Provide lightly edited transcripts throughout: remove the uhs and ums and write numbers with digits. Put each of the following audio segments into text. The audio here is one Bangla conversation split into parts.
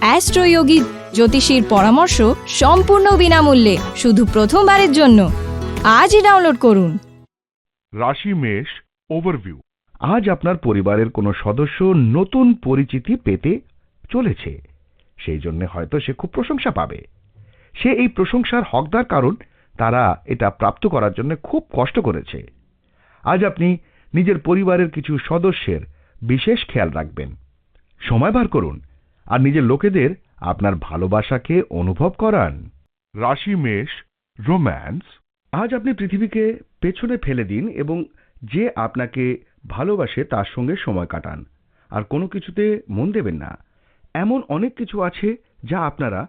অ্যাস্ট্রোয়োগী জ্যোতিষীর পরামর্শ সম্পূর্ণ বিনামূল্যে শুধু প্রথমবারের জন্য আজই ডাউনলোড করুন। রাশি মেষ ওভারভিউ। আজ আপনার পরিবারের কোনো সদস্য নতুন পরিচিতি পেতে চলেছে, সেই জন্য হয়তো সে খুব প্রশংসা পাবে। সে এই প্রশংসার হকদার, কারণ তারা এটা প্রাপ্ত করার জন্য খুব কষ্ট করেছে। আজ আপনি নিজের পরিবারের কিছু সদস্যের বিশেষ খেয়াল রাখবেন। সময় বার করুন আর নিজের লোকেদের আপনার ভালোবাসাকে অনুভব করান। রাশি মেষ রোম্যান্স। আজ আপনি পৃথিবীকে পেছনে ফেলে দিন এবং যে আপনাকে ভালোবাসে তার সঙ্গে সময় কাটান, আর কোনো কিছুতে মন দেবেন না। এমন অনেক কিছু আছে যা আপনারা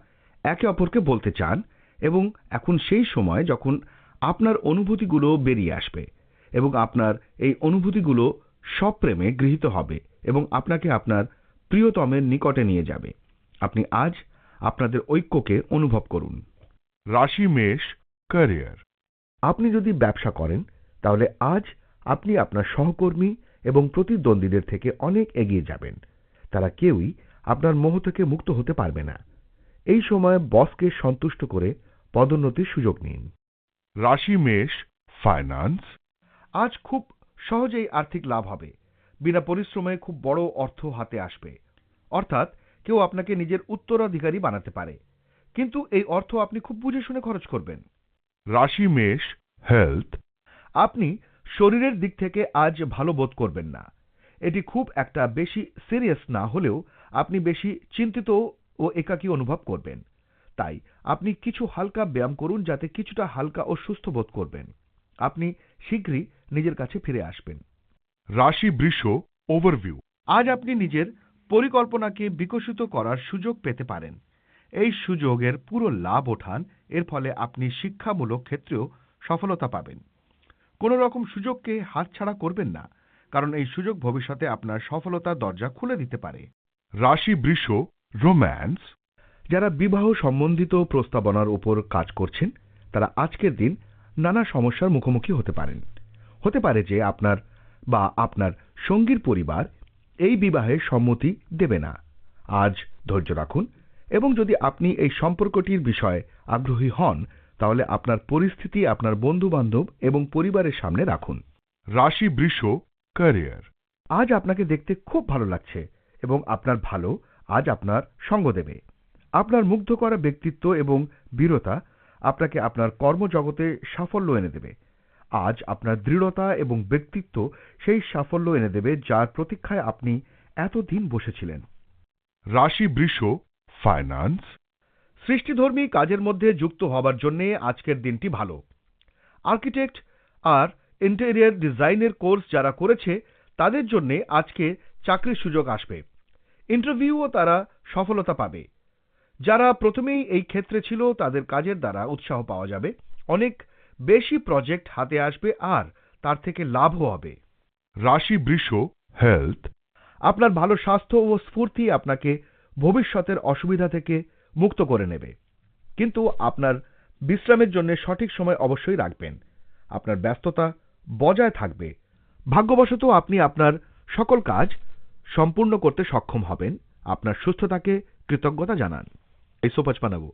একে অপরকে বলতে চান, এবং এখন সেই সময় যখন আপনার অনুভূতিগুলো বেরিয়ে আসবে এবং আপনার এই অনুভূতিগুলো সপ্রেমে গৃহীত হবে এবং আপনাকে আপনার প্রিয়তমের নিকটে নিয়ে যাবে। আপনি আজ আপনাদের ঐক্যকে অনুভব করুন। রাশি মেষ ক্যারিয়ার। আপনি যদি ব্যবসা করেন তাহলে আজ আপনি আপনার সহকর্মী এবং প্রতিদ্বন্দ্বীদের থেকে অনেক এগিয়ে যাবেন। তারা কেউই আপনার মোহ থেকে মুক্ত হতে পারবে না। এই সময় বসকে সন্তুষ্ট করে পদোন্নতির সুযোগ নিন। রাশি মেষ ফাইন্যান্স। আজ খুব সহজেই আর্থিক লাভ হবে। বিনা পরিশ্রমে খুব বড় অর্থ হাতে আসবে। অর্থাৎ কেউ আপনাকে নিজের উত্তরাধিকারী বানাতে পারে, কিন্তু এই অর্থ আপনি খুব বুঝে শুনে খরচ করবেন। রাশি মেষ হেলথ। আপনি শরীরের দিক থেকে আজ ভালো বোধ করবেন না। এটি খুব একটা বেশি সিরিয়াস না হলেও আপনি বেশি চিন্তিত ও একাকী অনুভব করবেন। তাই আপনি কিছু হালকা ব্যায়াম করুন যাতে কিছুটা হালকা ও সুস্থ বোধ করবেন। আপনি শীঘ্রই নিজের কাছে ফিরে আসবেন। রাশি বৃষ ওভারভিউ। আজ আপনি নিজের পরিকল্পনাকে বিকশিত করার সুযোগ পেতে পারেন। এই সুযোগের পুরো লাভ ওঠান। এর ফলে আপনি শিক্ষামূলক ক্ষেত্রেও সফলতা পাবেন। কোনো রকম সুযোগকে হাতছাড়া করবেন না, কারণ এই সুযোগ ভবিষ্যতে আপনার সফলতার দরজা খুলে দিতে পারে। রাশি বৃষ রোম্যান্স। যারা বিবাহ সম্বন্ধিত প্রস্তাবনার উপর কাজ করছেন তারা আজকের দিন নানা সমস্যার মুখোমুখি হতে পারেন। হতে পারে যে আপনার বা আপনার সঙ্গীর পরিবার এই বিবাহে সম্মতি দেবে না। আজ ধৈর্য রাখুন এবং যদি আপনি এই সম্পর্কটির বিষয়ে আগ্রহী হন তাহলে আপনার পরিস্থিতি আপনার বন্ধু-বান্ধব এবং পরিবারের সামনে রাখুন। রাশি বৃষ ক্যারিয়ার। আজ আপনাকে দেখতে খুব ভালো লাগছে এবং আপনার ভালো আজ আপনার সঙ্গ দেবে। আপনার মুগ্ধ করা ব্যক্তিত্ব এবং বীরতা আপনাকে আপনার কর্মজগতে সাফল্য এনে দেবে। আজ আপনার দৃঢ়তা এবং ব্যক্তিত্ব সেই সাফল্য এনে দেবে যার প্রতীক্ষায় আপনি এতদিন বসেছিলেন। রাশি বৃষ ফাইন্যান্স। সৃষ্টিধর্মী কাজের মধ্যে যুক্ত হবার জন্য আজকের দিনটি ভালো। আর্কিটেক্ট আর ইন্টেরিয়র ডিজাইনের কোর্স যারা করেছে তাদের জন্য আজকে চাকরির সুযোগ আসবে। ইন্টারভিউও তারা সফলতা পাবে। যারা প্রথমেই এই ক্ষেত্রে ছিল তাদের কাজের দ্বারা উৎসাহ পাওয়া যাবে। অনেক বেশি প্রজেক্ট হাতে আসবে আর তার থেকে লাভও হবে। রাশি বৃষ হেলথ। আপনার ভালো স্বাস্থ্য ও স্ফূর্তি আপনাকে ভবিষ্যতের অসুবিধা থেকে মুক্ত করে নেবে, কিন্তু আপনার বিশ্রামের জন্য সঠিক সময় অবশ্যই রাখবেন। আপনার ব্যস্ততা বজায় থাকবে। ভাগ্যবশত আপনি আপনার সকল কাজ সম্পূর্ণ করতে সক্ষম হবেন। আপনার সুস্থতাকে কৃতজ্ঞতা জানান। এই সোপাচ বানাবো।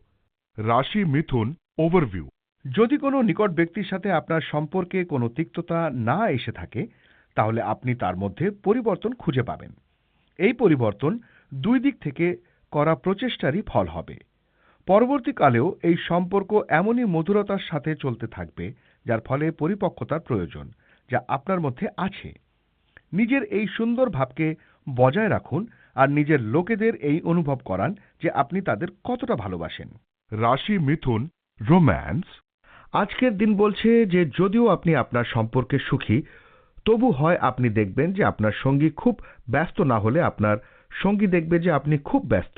রাশি মিথুন ওভারভিউ। যদি কোনো নিকট ব্যক্তির সাথে আপনার সম্পর্কে কোনো তিক্ততা না এসে থাকে তাহলে আপনি তার মধ্যে পরিবর্তন খুঁজে পাবেন। এই পরিবর্তন দুই দিক থেকে করা প্রচেষ্টারই ফল হবে। পরবর্তীকালেও এই সম্পর্ক এমনই মধুরতার সাথে চলতে থাকবে যার ফলে পরিপক্কতার প্রয়োজন যা আপনার মধ্যে আছে। নিজের এই সুন্দর ভাবকে বজায় রাখুন আর নিজের লোকেদের এই অনুভব করান যে আপনি তাদের কতটা ভালোবাসেন। রাশি মিথুন রোম্যান্স। আজকের দিন বলছে যে যদিও আপনি আপনার সম্পর্কে সুখী, তবু হয় আপনি দেখবেন যে আপনার সঙ্গী খুব ব্যস্ত না হলে আপনার সঙ্গী দেখবে যে আপনি খুব ব্যস্ত।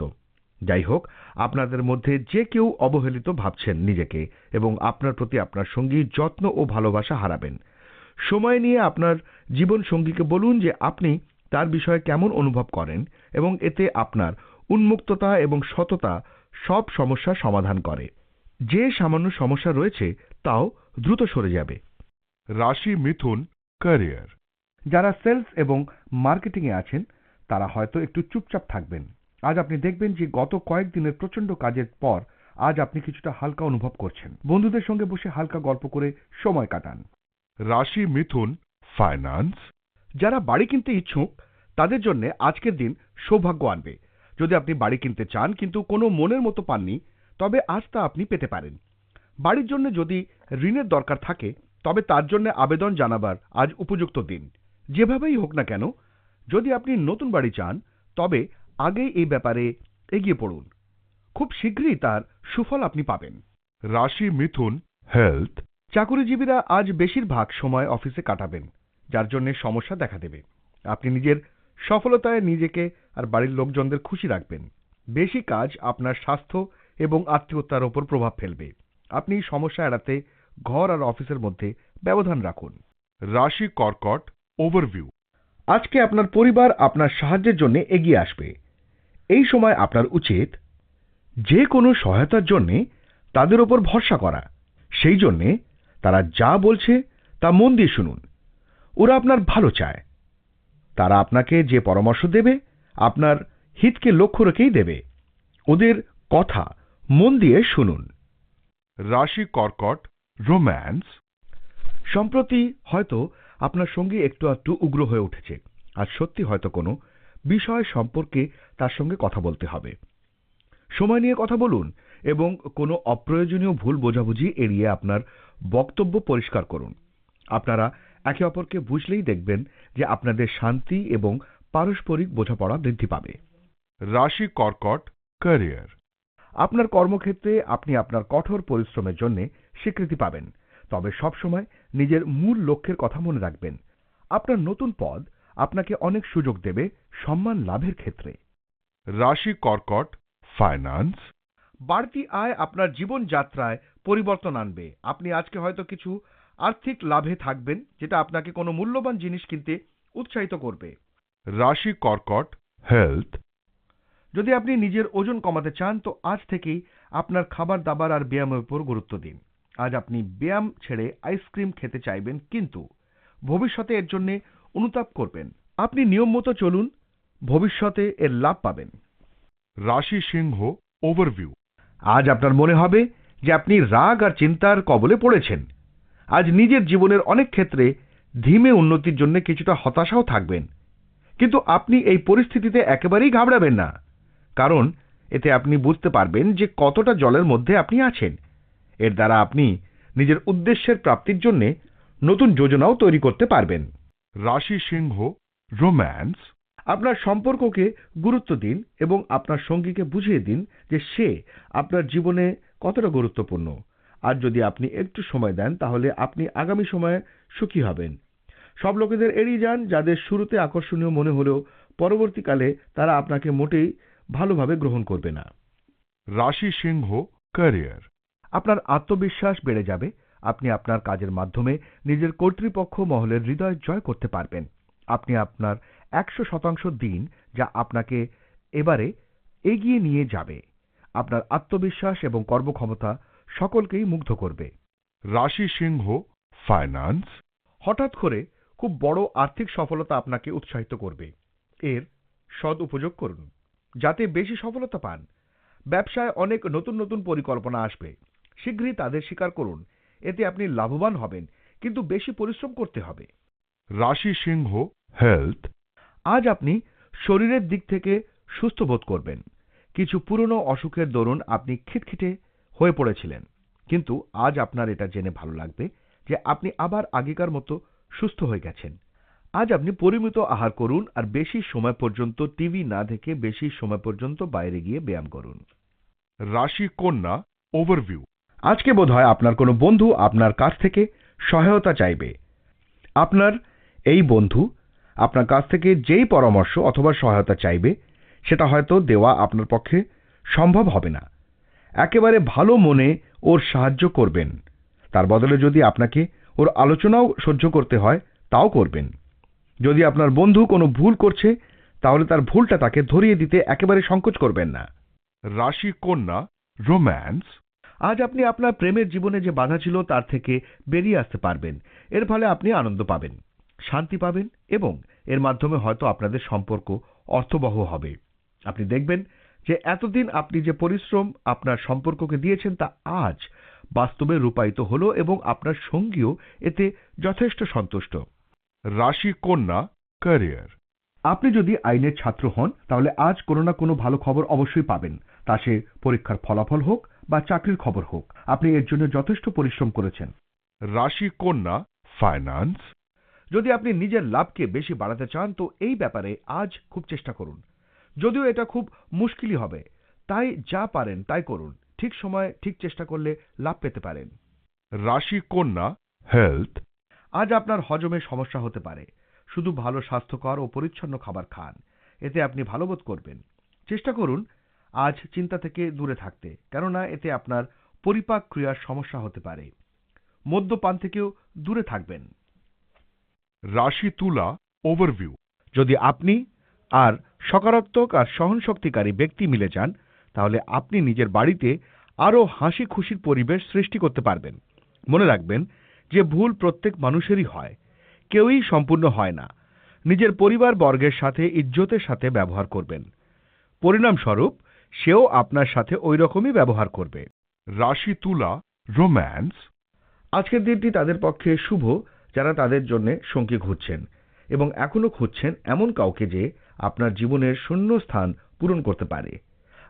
যাই হোক, আপনাদের মধ্যে যে কেউ অবহেলিত ভাবছেন নিজেকে এবং আপনার প্রতি আপনার সঙ্গী যত্ন ও ভালোবাসা হারাবেন। সময় নিয়ে আপনার জীবন সঙ্গীকে বলুন যে আপনি তার বিষয়ে কেমন অনুভব করেন এবং এতে আপনার উন্মুক্ততা এবং সততা সব সমস্যার সমাধান করে। যে সামান্য সমস্যা রয়েছে তাও দ্রুত সরে যাবে। রাশি মিথুন ক্যারিয়ার। যারা সেলস এবং মার্কেটিংয়ে আছেন তারা হয়তো একটু চুপচাপ থাকবেন। আজ আপনি দেখবেন যে গত কয়েকদিনের প্রচন্ড কাজের পর আজ আপনি কিছুটা হালকা অনুভব করছেন। বন্ধুদের সঙ্গে বসে হালকা গল্প করে সময় কাটান। রাশি মিথুন ফাইন্যান্স, যারা বাড়ি কিনতে ইচ্ছুক তাদের জন্য আজকের দিন সৌভাগ্য আনবে। যদি আপনি বাড়ি কিনতে চান কিন্তু কোনো মনের মতো পাননি, তবে আজ তা আপনি পেতে পারেন। বাড়ির জন্য যদি ঋণের দরকার থাকে তবে তার জন্য আবেদন জানাবার আজ উপযুক্ত দিন। যেভাবেই হোক না কেন, যদি আপনি নতুন বাড়ি চান তবে আগেই এই ব্যাপারে এগিয়ে পড়ুন। খুব শীঘ্রই তার সুফল আপনি পাবেন। রাশি মিথুন হেলথ, চাকুরিজীবীরা আজ বেশিরভাগ সময় অফিসে কাটাবেন, যার জন্য সমস্যা দেখা দেবে। আপনি নিজের সফলতায় নিজেকে আর বাড়ির লোকজনদের খুশি রাখবেন। বেশি কাজ আপনার স্বাস্থ্য এবং আত্মীয়তার ওপর প্রভাব ফেলবে। আপনি সমস্যা এড়াতে ঘর আর অফিসের মধ্যে ব্যবধান রাখুন। রাশি কর্কট ওভারভিউ, আজকে আপনার পরিবার আপনার সাহায্যের জন্য এগিয়ে আসবে। এই সময় আপনার উচিত যে কোনো সহায়তার জন্য তাদের ওপর ভরসা করা। সেই জন্যে তারা যা বলছে তা মন দিয়ে শুনুন। ওরা আপনার ভালো চায়। তারা আপনাকে যে পরামর্শ দেবে আপনার হিতকে লক্ষ্য রেখেই দেবে। ওদের কথা মন দিয়ে শুনুন। রাশি কর্কট রোম্যান্স, সম্প্রতি হয়তো আপনার সঙ্গে একটু একটু উগ্র হয়ে উঠেছে। আজ সত্যি হয়তো কোনো বিষয় সম্পর্কে তার সঙ্গে কথা বলতে হবে। সময় নিয়ে কথা বলুন এবং কোনো অপ্রয়োজনীয় ভুল বোঝাবুঝি এড়িয়ে আপনার বক্তব্য পরিষ্কার করুন। আপনারা একে অপরকে বুঝলেই দেখবেন যে আপনাদের শান্তি এবং পারস্পরিক বোঝাপড়া বৃদ্ধি পাবে। রাশি কর্কট ক্যারিয়ার, আপনার কর্মক্ষেত্রে আপনি আপনার কঠোর পরিশ্রমের জন্য স্বীকৃতি পাবেন, তবে সবসময় নিজের মূল লক্ষ্যের কথা মনে রাখবেন। আপনার নতুন পদ আপনাকে অনেক সুযোগ দেবে সম্মান লাভের ক্ষেত্রে। রাশি কর্কট ফাইন্যান্স, বাড়তি আয় আপনার জীবনযাত্রায় পরিবর্তন আনবে। আপনি আজকে হয়তো কিছু আর্থিক লাভে থাকবেন, যেটা আপনাকে কোনো মূল্যবান জিনিস কিনতে উৎসাহিত করবে। রাশি কর্কট হেলথ, যদি আপনি নিজের ওজন কমাতে চান তো আজ থেকেই আপনার খাবার দাবার আর ব্যায়ামের উপর গুরুত্ব দিন। আজ আপনি ব্যায়াম ছেড়ে আইসক্রিম খেতে চাইবেন, কিন্তু ভবিষ্যতে এর জন্য অনুতাপ করবেন। আপনি নিয়ম মতো চলুন, ভবিষ্যতে এর লাভ পাবেন। রাশি সিংহ ওভারভিউ, আজ আপনার মনে হবে যে আপনি রাগ আর চিন্তার কবলে পড়েছেন। আজ নিজের জীবনের অনেক ক্ষেত্রে ধীমে উন্নতির জন্য কিছুটা হতাশাও থাকবেন, কিন্তু আপনি এই পরিস্থিতিতে একেবারেই ঘাবড়াবেন না, কারণ এতে আপনি বুঝতে পারবেন যে কতটা জলের মধ্যে আপনি আছেন। এর দ্বারা আপনি নিজের উদ্দেশ্যের প্রাপ্তির জন্য নতুন যোজনাও তৈরি করতে পারবেন। রাশি সিংহ রোম্যান্স, আপনার সম্পর্ককে গুরুত্ব দিন এবং আপনার সঙ্গীকে বুঝিয়ে দিন যে সে আপনার জীবনে কতটা গুরুত্বপূর্ণ। আর যদি আপনি একটু সময় দেন তাহলে আপনি আগামী সময়ে সুখী হবেন। সব লোকেদের এড়িয়ে যান যাদের শুরুতে আকর্ষণীয় মনে হলেও পরবর্তীকালে তারা আপনাকে মোটেই ভালোভাবে গ্রহণ করবে না। রাশি সিংহ ক্যারিয়ার, আপনার আত্মবিশ্বাস বেড়ে যাবে। আপনি আপনার কাজের মাধ্যমে নিজের কর্তৃপক্ষ মহলের হৃদয় জয় করতে পারবেন। আপনি আপনার 100% দিন যা আপনাকে এবারে এগিয়ে নিয়ে যাবে। আপনার আত্মবিশ্বাস এবং কর্মক্ষমতা সকলকেই মুগ্ধ করবে। রাশি সিংহ ফাইন্যান্স, হঠাৎ করে খুব বড় আর্থিক সফলতা আপনাকে উৎসাহিত করবে। এর সদুপযোগ করুন যাতে বেশি সফলতা পান। ব্যবসায় অনেক নতুন নতুন পরিকল্পনা আসবে, শীঘ্রই তাদের স্বীকার করুন। এতে আপনি লাভবান হবেন, কিন্তু বেশি পরিশ্রম করতে হবে। রাশি সিংহ হেলথ, আজ আপনি শরীরের দিক থেকে সুস্থ বোধ করবেন। কিছু পুরনো অসুখের দরুন আপনি খিটখিটে হয়ে পড়েছিলেন, কিন্তু আজ আপনার এটা জেনে ভালো লাগবে যে আপনি আবার আগেকার মতো সুস্থ হয়ে গেছেন। আজ আপনি পরিমিত আহার করুন আর বেশি সময় পর্যন্ত টিভি না দেখে বেশি সময় পর্যন্ত বাইরে গিয়ে ব্যায়াম করুন। রাশি কন্যা ওভারভিউ, আজকে বোধহয় আপনার কোনো বন্ধু আপনার কাছ থেকে সহায়তা চাইবে। আপনার এই বন্ধু আপনার কাছ থেকে যেই পরামর্শ অথবা সহায়তা চাইবে সেটা হয়তো দেওয়া আপনার পক্ষে সম্ভব হবে না। একেবারে ভালো মনে ওর সাহায্য করবেন, তার বদলে যদি আপনাকে ওর আলোচনাও সহ্য করতে হয় তাও করবেন। যদি আপনার বন্ধু কোনো ভুল করছে তাহলে তার ভুলটা তাকে ধরিয়ে দিতে একেবারে সংকোচ করবেন না। রাশি কন্যা রোম্যান্স, আজ আপনি আপনার প্রেমের জীবনে যে বাধা ছিল তার থেকে বেরিয়ে আসতে পারবেন। এর ফলে আপনি আনন্দ পাবেন, শান্তি পাবেন এবং এর মাধ্যমে হয়তো আপনাদের সম্পর্ক অর্থবহ হবে। আপনি দেখবেন যে এতদিন আপনি যে পরিশ্রম আপনার সম্পর্ককে দিয়েছেন তা আজ বাস্তবে রূপায়িত হলো এবং আপনার সঙ্গীও এতে যথেষ্ট সন্তুষ্ট। রাশি কন্যা ক্যারিয়ার। আপনি যদি আইনের ছাত্র হন তাহলে আজ কোনো না কোনো ভালো খবর অবশ্যই পাবেন, তা সে পরীক্ষার ফলাফল হোক বা চাকরির খবর হোক। আপনি এর জন্য যথেষ্ট পরিশ্রম করেছেন। রাশি কন্যা ফাইন্যান্স। যদি আপনি নিজের লাভকে বেশি বাড়াতে চান তো এই ব্যাপারে আজ খুব চেষ্টা করুন, যদিও এটা খুব মুশকিলই হবে। তাই যা পারেন তাই করুন, ঠিক সময়ে ঠিক চেষ্টা করলে লাভ পেতে পারেন। রাশি কন্যা হেলথ। আজ আপনার হজমের সমস্যা হতে পারে। শুধু ভালো স্বাস্থ্যকর ও পরিচ্ছন্ন খাবার খান, এতে আপনি ভালো বোধ করবেন। চেষ্টা করুন আজ চিন্তা থেকে দূরে থাকতে, কেননা এতে আপনার পরিপাক ক্রিয়ার সমস্যা হতে পারে। মদ্যপান থেকেও দূরে থাকবেন। রাশি তুলা ওভারভিউ। যদি আপনি আর সকারাত্মক আর সহনশক্তিকারী ব্যক্তি মিলে যান তাহলে আপনি নিজের বাড়িতে আরো হাসি খুশির পরিবেশ সৃষ্টি করতে পারবেন। মনে রাখবেন যে ভুল প্রত্যেক মানুষেরই হয়, কেউই সম্পূর্ণ হয় না। নিজের পরিবার বর্গের সাথে ইজ্জতের সাথে ব্যবহার করবেন, পরিণামস্বরূপ সেও আপনার সাথে ওই রকমই ব্যবহার করবে। রাশি তুলা রোম্যান্স। আজকের দিনটি তাদের পক্ষে শুভ যারা তাদের জন্য সঙ্গী খুঁজছেন এবং এখনো খুঁজছেন এমন কাউকে যে আপনার জীবনের শূন্য স্থান পূরণ করতে পারে।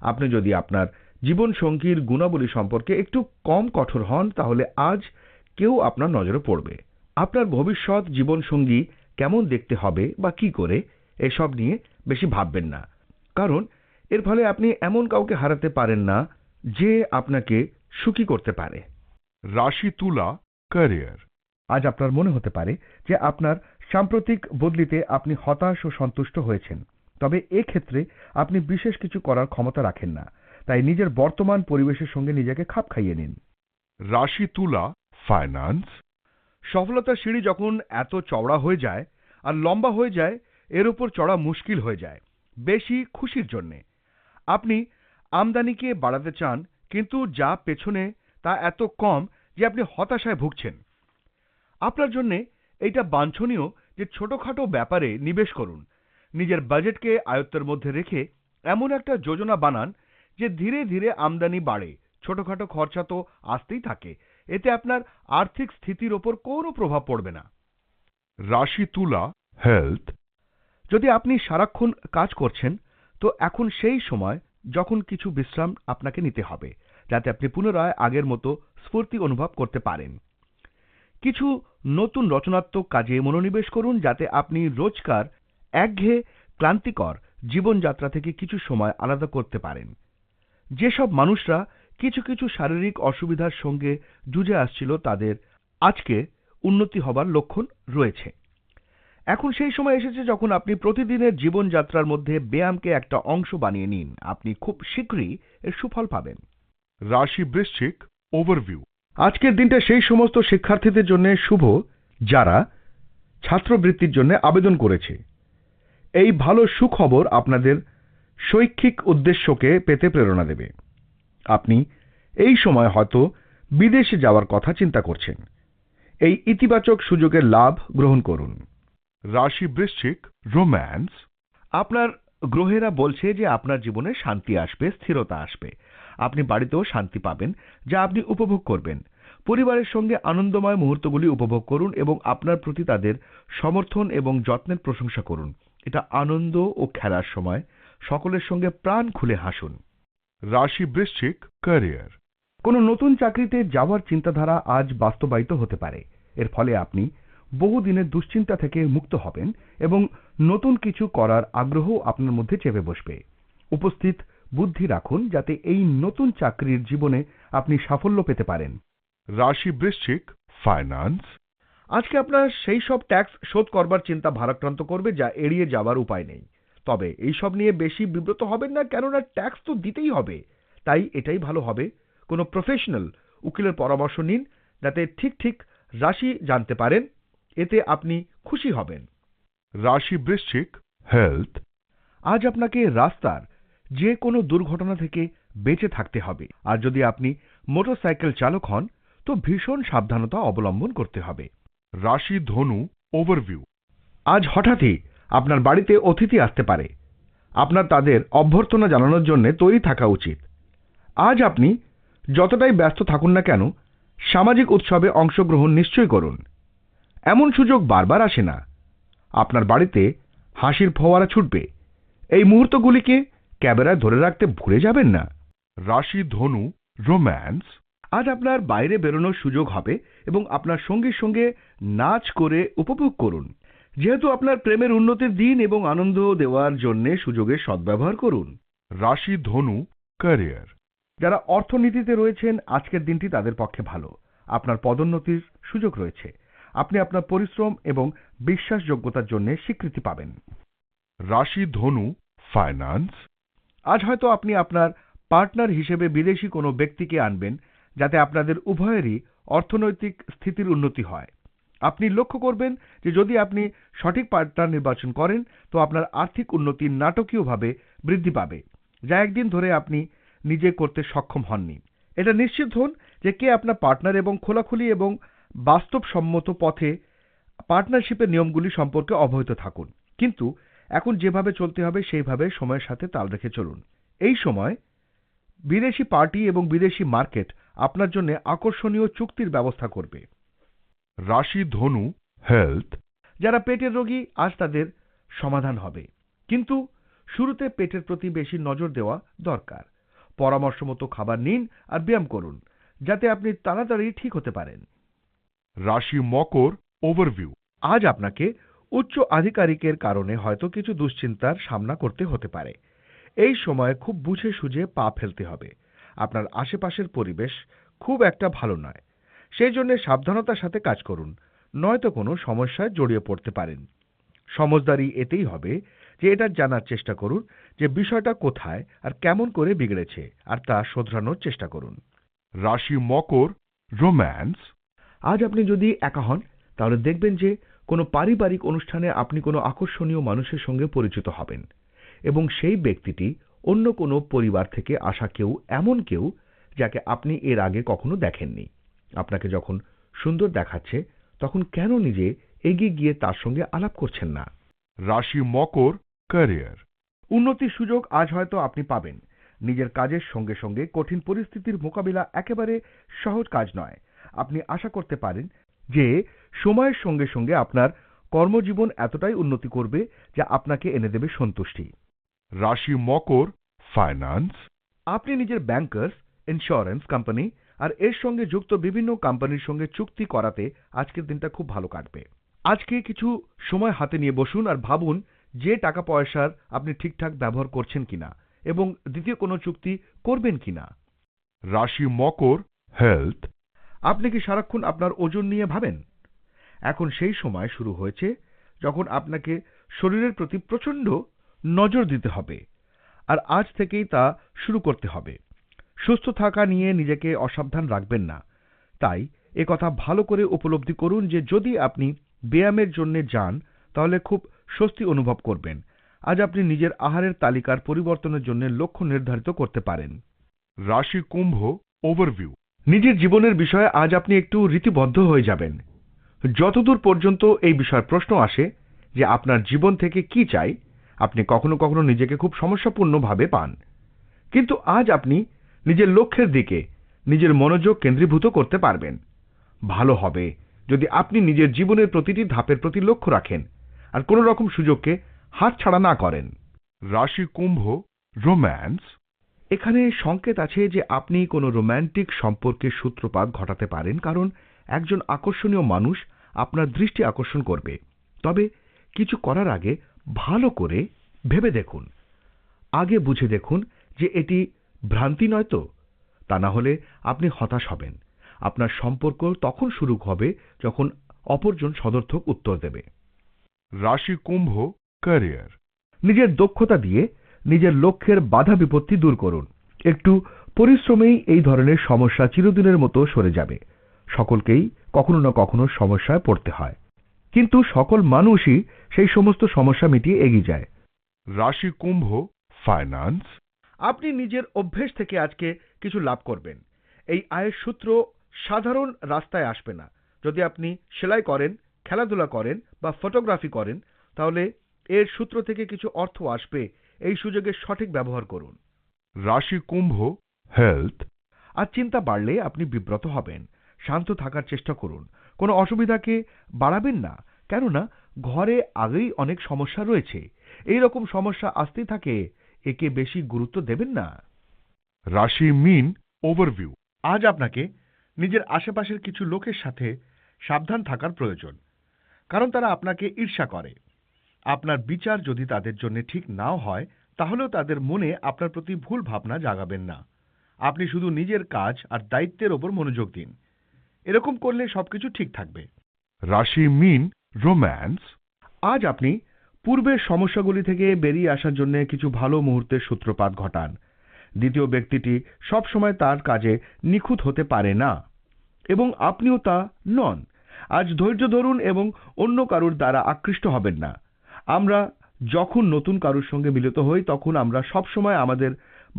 আপনি যদি আপনার জীবন সঙ্গীর গুণাবলী সম্পর্কে একটু কম কঠোর হন তাহলে আজ কেউ আপনার নজরে পড়বে। আপনার ভবিষ্যৎ জীবন সঙ্গী কেমন দেখতে হবে বা কি করে এসব নিয়ে বেশি ভাববেন না, কারণ এর ফলে আপনি এমন কাউকে হারাতে পারেন না যে আপনাকে সুখী করতে পারে। রাশি তুলা ক্যারিয়ার। আজ আপনার মনে হতে পারে যে আপনার সাম্প্রতিক বদলিতে আপনি হতাশ ও সন্তুষ্ট হয়েছেন, তবে এক্ষেত্রে আপনি বিশেষ কিছু করার ক্ষমতা রাখেন না, তাই নিজের বর্তমান পরিবেশের সঙ্গে নিজেকে খাপ খাইয়ে নিন। রাশি তুলা ফাইন্যান্স। সফলতার সিঁড়ি যখন এত চওড়া হয়ে যায় আর লম্বা হয়ে যায়, এর উপর চড়া মুশকিল হয়ে যায় বেশি খুশির জন্যে। আপনি আমদানিকে বাড়াতে চান, কিন্তু যা পেছনে তা এত কম যে আপনি হতাশায় ভুগছেন। আপনার জন্য এইটা বাঞ্ছনীয় যে ছোটখাটো ব্যাপারে নিবেশ করুন। নিজের বাজেটকে আয়ত্তের মধ্যে রেখে এমন একটা যোজনা বানান যে ধীরে ধীরে আমদানি বাড়ে। ছোটখাটো খরচা তো আসতেই থাকে, এতে আপনার আর্থিক স্থিতির ওপর কোনো প্রভাব পড়বে না। রাশি তুলা হেলথ। যদি আপনি সারাক্ষণ কাজ করছেন তো এখন সেই সময় যখন কিছু বিশ্রাম আপনাকে নিতে হবে, যাতে আপনি পুনরায় আগের মতো স্ফূর্তি অনুভব করতে পারেন। কিছু নতুন রচনাত্মক কাজে মনোনিবেশ করুন যাতে আপনি রোজকার একঘেয়ে ক্লান্তিকর জীবনযাত্রা থেকে কিছু সময় আলাদা করতে পারেন। যেসব মানুষরা কিছু কিছু শারীরিক অসুবিধার সঙ্গে যুঝে আসছিল তাদের আজকে উন্নতি হবার লক্ষণ রয়েছে। এখন সেই সময় এসেছে যখন আপনি প্রতিদিনের জীবনযাত্রার মধ্যে ব্যায়ামকে একটা অংশ বানিয়ে নিন। আপনি খুব শীঘ্রই এর সুফল পাবেন। রাশি বৃশ্চিক ওভারভিউ। আজকের দিনটা সেই সমস্ত শিক্ষার্থীদের জন্য শুভ যারা ছাত্রবৃত্তির জন্য আবেদন করেছে। এই ভালো সুখবর আপনাদের শৈক্ষিক উদ্দেশ্যকে পেতে প্রেরণা দেবে। আপনি এই সময় হয়তো বিদেশে যাওয়ার কথা চিন্তা করছেন। এই ইতিবাচক সুযোগের লাভ গ্রহণ করুন। রাশি বৃশ্চিক রোম্যান্স। আপনার গ্রহেরা বলছে যে আপনার জীবনে শান্তি আসবে, স্থিরতা আসবে। আপনি বাড়িতেও শান্তি পাবেন যা আপনি উপভোগ করবেন। পরিবারের সঙ্গে আনন্দময় মুহূর্তগুলি উপভোগ করুন এবং আপনার প্রতি তাদের সমর্থন এবং যত্নের প্রশংসা করুন। এটা আনন্দ ও খেলার সময় সকলের সঙ্গে প্রাণ খুলে হাসুন। রাশি বৃশ্চিক ক্যারিয়ার। কোনো নতুন চাকরিতে যাওয়ার চিন্তাধারা আজ বাস্তবায়িত হতে পারে। এর ফলে আপনি বহুদিনের দুশ্চিন্তা থেকে মুক্ত হবেন এবং নতুন কিছু করার আগ্রহ আপনার মধ্যে চেপে বসবে। উপস্থিত বুদ্ধি রাখুন যাতে এই নতুন চাকরির জীবনে আপনি সাফল্য পেতে পারেন। রাশি বৃশ্চিক ফাইন্যান্স। আজকে আপনার সেই সব ট্যাক্স শোধ করবার চিন্তা ভারাক্রান্ত করবে যা এড়িয়ে যাওয়ার উপায় নেই। তবে এইসব নিয়ে বেশি বিব্রত হবেন না, কেননা ট্যাক্স তো দিতেই হবে। তাই এটাই ভালো হবে কোনো প্রফেশনাল উকিলের পরামর্শ নিন যাতে ঠিক রাশি জানতে পারেন, এতে আপনি খুশি হবেন। রাশি বৃশ্চিক হেলথ। আজ আপনাকে রাস্তার যে কোনো দুর্ঘটনা থেকে বেঁচে থাকতে হবে। আর যদি আপনি মোটরসাইকেল চালক হন তো ভীষণ সাবধানতা অবলম্বন করতে হবে। রাশি ধনু ওভারভিউ। আজ হঠাৎই আপনার বাড়িতে অতিথি আসতে পারে। আপনার তাদের অভ্যর্থনা জানানোর জন্য তৈরি থাকা উচিত। আজ আপনি যতটাই ব্যস্ত থাকুন না কেন, সামাজিক উৎসবে অংশগ্রহণ নিশ্চয়ই করুন। এমন সুযোগ বারবার আসে না। আপনার বাড়িতে হাসির ফোয়ারা ছুটবে। এই মুহূর্তগুলিকে ক্যামেরায় ধরে রাখতে ভুলে যাবেন না। রাশি ধনু রোম্যান্স। আজ আপনার বাইরে বেরোনোর সুযোগ হবে এবং আপনার সঙ্গীর সঙ্গে নাচ করে উপভোগ করুন। যেহেতু আপনার প্রেমের উন্নতির দিন এবং আনন্দ দেওয়ার জন্য সুযোগের সদ্ব্যবহার করুন। রাশি ধনু ক্যারিয়ার। যারা অর্থনীতিতে রয়েছেন, আজকের দিনটি তাদের পক্ষে ভালো। আপনার পদোন্নতির সুযোগ রয়েছে। আপনি আপনার পরিশ্রম এবং বিশ্বাসযোগ্যতার জন্য স্বীকৃতি পাবেন। রাশি ধনু ফাইন্যান্স। আজ হয়তো আপনি আপনার পার্টনার হিসেবে বিদেশি কোনো ব্যক্তিকে আনবেন, যাতে আপনাদের উভয়েরই অর্থনৈতিক স্থিতির উন্নতি হয়। আপনি লক্ষ্য করবেন যে যদি আপনি সঠিক পার্টনার নির্বাচন করেন, তো আপনার আর্থিক উন্নতি নাটকীয়ভাবে বৃদ্ধি পাবে, যা একদিন ধরে আপনি নিজে করতে সক্ষম হননি। এটা নিশ্চিত হন যে কে আপনার পার্টনার এবং খোলাখুলি এবং বাস্তবসম্মত পথে পার্টনারশিপের নিয়মগুলি সম্পর্কে অবহিত থাকুন। কিন্তু এখন যেভাবে চলতে হবে সেইভাবে সময়ের সাথে তাল রেখে চলুন। এই সময় বিদেশি পার্টি এবং বিদেশি মার্কেট আপনার জন্য আকর্ষণীয় চুক্তির ব্যবস্থা করবে। রাশি ধনু হেলথ। যারা পেটের রোগী, আজ তাদের সমাধান হবে, কিন্তু শুরুতে পেটের প্রতি বেশি নজর দেওয়া দরকার। পরামর্শ মতো খাবার নিন আর ব্যায়াম করুন, যাতে আপনি তাড়াতাড়ি ঠিক হতে পারেন। রাশি মকর ওভারভিউ। আজ আপনাকে উচ্চ আধিকারিকের কারণে হয়তো কিছু দুশ্চিন্তার সামনা করতে হতে পারে। এই সময় খুব বুঝে সুঝে পা ফেলতে হবে। আপনার আশেপাশের পরিবেশ খুব একটা ভালো নয়, সেই জন্য সাবধানতার সাথে কাজ করুন, নয়তো কোনো সমস্যায় জড়িয়ে পড়তে পারেন। সমজদারি এতেই হবে যে এটা জানার চেষ্টা করুন যে বিষয়টা কোথায় আর কেমন করে বিগড়েছে, আর তা শোধরানোর চেষ্টা করুন। রাশি মকর রোম্যান্স। আজ আপনি যদি একা হন, তাহলে দেখবেন যে কোনো পারিবারিক অনুষ্ঠানে আপনি কোনো আকর্ষণীয় মানুষের সঙ্গে পরিচিত হবেন, এবং সেই ব্যক্তিটি অন্য কোনো পরিবার থেকে আসা কেউ, এমন কেউ যাকে আপনি এর আগে কখনো দেখেননি। আপনাকে যখন সুন্দর দেখাচ্ছে, তখন কেন নিজে এগিয়ে গিয়ে তার সঙ্গে আলাপ করছেন না? রাশি মকর ক্যারিয়ার। উন্নতির সুযোগ আজ হয়তো আপনি পাবেন। নিজের কাজের সঙ্গে সঙ্গে কঠিন পরিস্থিতির মোকাবিলা একেবারে সহজ কাজ নয়। আপনি আশা করতে পারেন যে সময়ের সঙ্গে সঙ্গে আপনার কর্মজীবন এতটাই উন্নতি করবে যা আপনাকে এনে দেবে সন্তুষ্টি। রাশি মকর ফাইন্যান্স। আপনি নিজের ব্যাংকার্স, ইন্স্যুরেন্স কোম্পানি আর এর সঙ্গে যুক্ত বিভিন্ন কোম্পানির সঙ্গে চুক্তি করাতে আজকের দিনটা খুব ভালো কাটবে। আজকে কিছু সময় হাতে নিয়ে বসুন আর ভাবুন যে টাকা পয়সার আপনি ঠিকঠাক ব্যবহার করছেন কিনা এবং দ্বিতীয় কোনো চুক্তি করবেন কিনা। রাশি মকর হেলথ। আপনি কি সারাক্ষণ আপনার ওজন নিয়ে ভাবেন? এখন সেই সময় শুরু হয়েছে যখন আপনাকে শরীরের প্রতি প্রচণ্ড নজর দিতে হবে, আর আজ থেকেই তা শুরু করতে হবে। সুস্থ থাকা নিয়ে নিজেকে অসাবধান রাখবেন না। তাই একথা ভালো করে উপলব্ধি করুন যে যদি আপনি ব্যায়ামের জন্য যান, তাহলে খুব স্বস্তি অনুভব করবেন। আজ আপনি নিজের আহারের তালিকার পরিবর্তনের জন্য লক্ষ্য নির্ধারিত করতে পারেন। রাশি কুম্ভ ওভারভিউ। নিজের জীবনের বিষয়ে আজ আপনি একটু রীতিবদ্ধ হয়ে যাবেন। যতদূর পর্যন্ত এই বিষয়ে প্রশ্ন আসে যে আপনার জীবন থেকে কি চাই, আপনি কখনো কখনো নিজেকে খুব সমস্যাপূর্ণভাবে পান। কিন্তু আজ আপনি নিজের লক্ষ্যের দিকে নিজের মনোযোগ কেন্দ্রীভূত করতে পারবেন। ভালো হবে যদি আপনি নিজের জীবনের প্রতিটি ধাপের প্রতি লক্ষ্য রাখেন আর কোনো রকম সুযোগকে হাতছাড়া না করেন। রাশি কুম্ভ রোম্যান্স। এখানে সংকেত আছে যে আপনি কোনো রোম্যান্টিক সম্পর্কের সূত্রপাত ঘটাতে পারেন, কারণ একজন আকর্ষণীয় মানুষ আপনার দৃষ্টি আকর্ষণ করবে। তবে কিছু করার আগে ভালো করে ভেবে দেখুন, আগে বুঝে দেখুন যে এটি ভ্রান্তি নয় তো। তা না হলে আপনি হতাশ হবেন। আপনার সম্পর্ক তখন শুরু হবে যখন অপরজন সদর্থক উত্তর দেবে। রাশি কুম্ভ ক্যারিয়ার। নিজের দক্ষতা দিয়ে নিজের লক্ষ্যের বাধা বিপত্তি দূর করুন। একটু পরিশ্রমেই এই ধরনের সমস্যা চিরদিনের মতো সরে যাবে। সকলকেই কখনো না কখনো সমস্যায় পড়তে হয়, কিন্তু সকল মানুষই সেই সমস্ত সমস্যা মিটিয়ে এগিয়ে যায়। রাশি কুম্ভ ফাইন্যান্স। আপনি নিজের অভ্যেস থেকে আজকে কিছু লাভ করবেন। এই আয়ের সূত্র সাধারণ রাস্তায় আসবে না। যদি আপনি সেলাই করেন, খেলাধুলা করেন বা ফটোগ্রাফি করেন, তাহলে এর সূত্র থেকে কিছু অর্থ আসবে। এই সুযোগের সঠিক ব্যবহার করুন। রাশি কুম্ভ হেলথ, আর চিন্তা বাড়লে আপনি বিব্রত হবেন। শান্ত থাকার চেষ্টা করুন। কোনো অসুবিধাকে বাড়াবেন না, কেননা ঘরে আগেই অনেক সমস্যা রয়েছে। এই রকম সমস্যা আসতেই থাকে, একে বেশি গুরুত্ব দেবেন না। রাশি মীন ওভারভিউ, আজ আপনাকে নিজের আশেপাশের কিছু লোকের সাথে সাবধান থাকার প্রয়োজন, কারণ তারা আপনাকে ঈর্ষা করে। আপনার বিচার যদি তাদের জন্য ঠিক নাও হয়, তাহলেও তাদের মনে আপনার প্রতি ভুল ভাবনা জাগাবেন না। আপনি শুধু নিজের কাজ আর দায়িত্বের ওপর মনোযোগ দিন। এরকম করলে সবকিছু ঠিক থাকবে। রাশি মীন রোম্যান্স, আজ আপনি পূর্বের সমস্যাগুলি থেকে বেরিয়ে আসার জন্য কিছু ভালো মুহূর্তের সূত্রপাত ঘটান। দ্বিতীয় ব্যক্তিটি সবসময় তার কাজে নিখুঁত হতে পারে না, এবং আপনিও তা নন। আজ ধৈর্য ধরুন এবং অন্য কারুর দ্বারা আকৃষ্ট হবেন না। আমরা যখন নতুন কারুর সঙ্গে মিলিত হই, তখন আমরা সবসময় আমাদের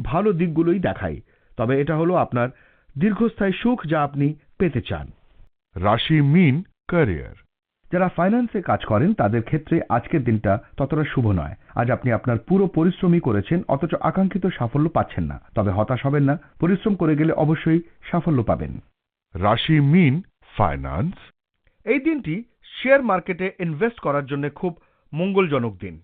ভালো দিকগুলোই দেখাই, তবে এটা হলো আপনার দীর্ঘস্থায়ী সুখ যা আপনি পেতে চান। রাশি মীন ক্যারিয়ার, যারা ফাইন্যান্সে কাজ করেন তাদের ক্ষেত্রে আজকের দিনটা ততটা শুভ নয়। আজ আপনি আপনার পুরো পরিশ্রমই করেছেন, অথচ আকাঙ্ক্ষিত সাফল্য পাচ্ছেন না। তবে হতাশ হবেন না, পরিশ্রম করে গেলে অবশ্যই সাফল্য পাবেন। রাশি মীন ফাইন্যান্স, এই দিনটি শেয়ার মার্কেটে ইনভেস্ট করার জন্য খুব মঙ্গলজনক দিন।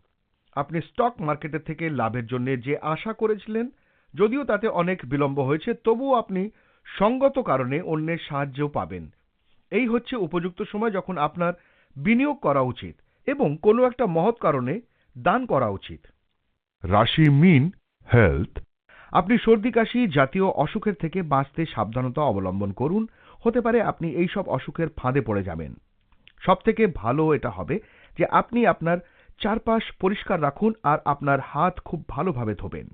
আপনি স্টক মার্কেটের থেকে লাভের জন্য যে আশা করেছিলেন, যদিও তাতে অনেক বিলম্ব হয়েছে, তবুও আপনি সঙ্গত কারণে অন্যের সাহায্যও পাবেন। এই হচ্ছে উপযুক্ত সময় যখন আপনার বিনিয়োগ করা উচিত এবং কোনো একটা মহৎ কারণে দান করা উচিত। রাশি মীন হেলথ, আপনি সর্দি কাশি জাতীয় অসুখের থেকে বাঁচতে সাবধানতা অবলম্বন করুন। হতে পারে আপনি এই সব অসুখের ফাঁদে পড়ে যাবেন। সবথেকে ভালো এটা হবে যে আপনি আপনার চারপাশ পরিষ্কার রাখুন আর আপনার হাত খুব ভালোভাবে ধোবেন।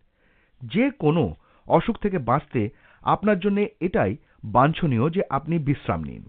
যে কোনো অসুখ থেকে বাঁচতে আপনার জন্য এটাই বাঞ্ছনীয় যে আপনি বিশ্রাম নিন।